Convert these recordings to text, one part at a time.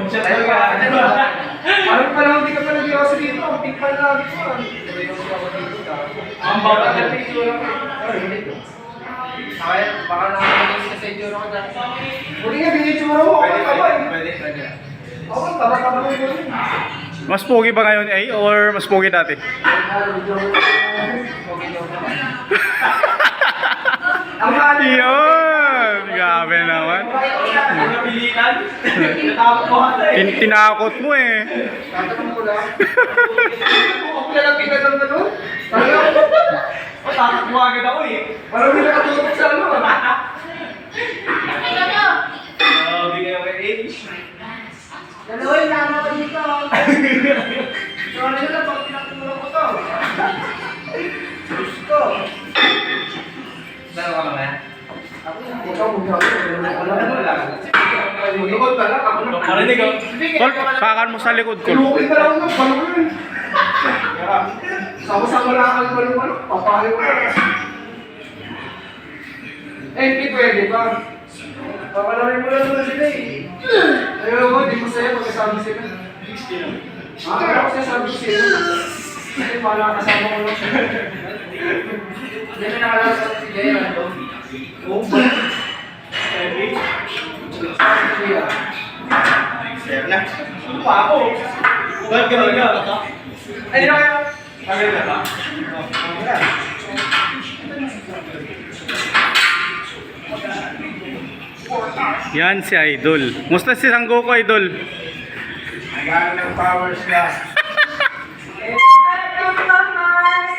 Siya talaga. Alam pa lang, hindi ka pa nag-iwasa dito. Ang tingpal na dito. Ang bawat na dito lang. Ay, baka nakakalinis ka sa itsura ko dyan. Hindi nga, binitsura mo. Pwede. Ako, tama-tama mo yun. Mas pogi ba ngayon, A? Or mas pogi dati? Ang hali. Yun! Grabe naman. Napilitan. Tinakot ko ata eh. Tinakot mo eh. Tatanong ko lang. Ako lang pinagam na doon. Takot mo agad ako eh. Parang hindi nakatutok sa ano. Bigay ako yung age. Daloy, lama ko dito. Sorry na lang, bakit pinatulong ko to? Gusto. Dalawa ka naman? Ako yung Lukod ka lang, ako lang. Marinig ako. Tol, pakan mo sa likod ko. Lukod ka lang ng balon. Sama-sama lang ang balon. Papahay ko. Hindi pwede ba? Papalarin mo lang naman sila eh. Ayaw mo, di mo sa'yo pagkasabi sila. Ako sasabi sila. Kasi para kasama ko lang siya. Hindi na nakalasa si Jay Rando. Oo ba? Heavy? Sabi siya. Sir na. Ano pa ako? Ba't gano'n ka? Ay, di na kayo. Kami na ba? Yan si Idol. Musta si Sangoku, Idol? Nagano ng powers na.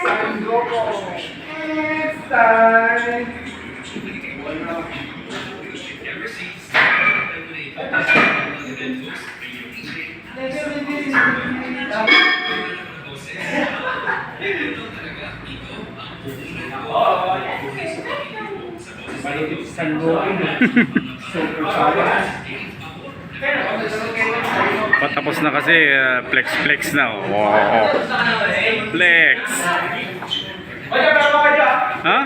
Sangoku. It's time. Patapos na kasi, flex na. Wow. Flex. Ha?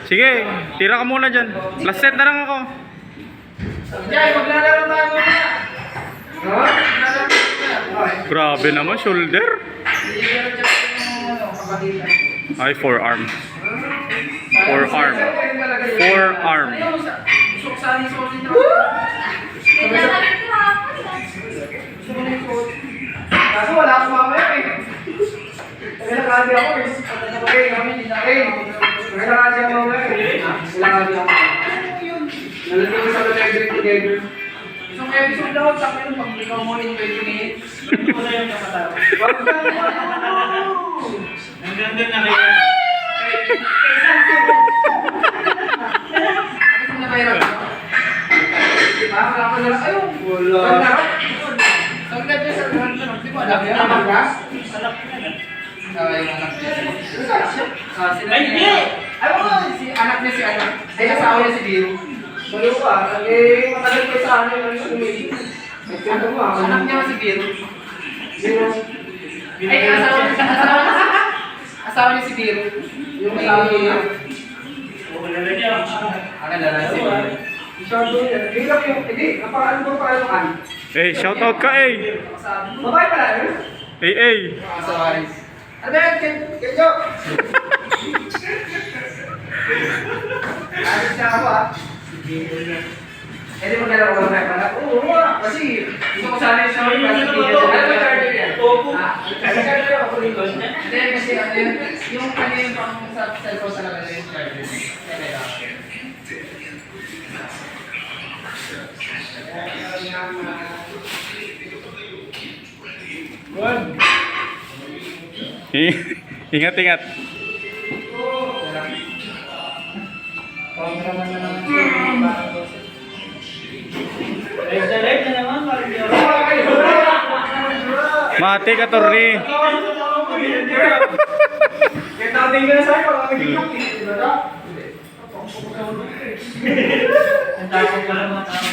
Sige, tira ka muna dyan. Last set na lang ako. Jay, maglalaro tayo muna. Grabe naman, shoulder. Ay, forearm. Forearm. Forearm. Kaso wala akong mamaya eh. Naglalakadi ako eh. Naglalakadi ako mamaya eh. Naglalakadi ako. Nalagay ko sa electric together. Isang episode daw, sa akin pag ikaw mo in 20 minutes. Ano na yung kasataro? Ang ganda na kayo. Ano na kayo? Wala ko na lang. Ayun! Wala. Ang ganda sa anak. Di mo alam yan? Anak ka? Anak ka na. Yung anak niya. Ay, hindi! Ayaw ko, anak niya si anak. Ay, asawa niya si Dio. Balo ka, eh, matagal ko sa akin, ano sa kumili. Anak niya si Biro. Biro. Ay, asawa niya si Biro. Yung asawa niya. Oo, lala niya. Ano lala si Biro? Masyado niya. Hindi, napakaano ko pa ano kan. Hey, shoutout ka, A. Babae pala yun? Hey, A. Asawa niya. Ano ba yan? Kenjo! Ayos niya ako ah. Hindi mo nalaro ko na pala. Oo nga, kasi gusto ko sana yung shower kasi hindi na charger yan. Opo. Kasi charger ako rin doon. Hindi, kasi ano yun, yung ano yung pang sa cellphone talaga yung charger. Ingat, ingat. Mati ka, Torri. Kaya natin ka na sa'yo, pag nagiging ang takot ka lang mga tao.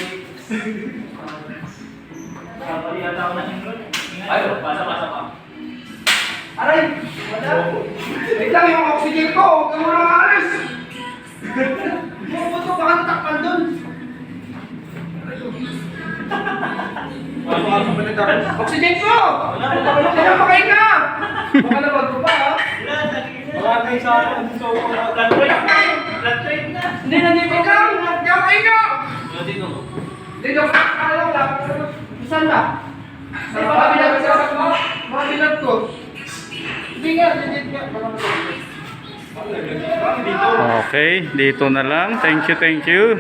Kapali yata ako na single. Ayaw, basa-basa pa. Aray! Wala! Wait lang yung oxygen ko! Huwag ka muna maalis! Buo ko ito, baka natakpan dun! Oxygen ko! Kaya pakain ka! Baka nabag ko pa ha? Marami sa akin. Hindi na dito ka! Kaya pakain ka! Dito ka! Alam lang! Saan na? Sa mga bilag ko! Mga bilag ko! Hindi nga! Dito nga! Okay, dito na lang. Thank you, thank you.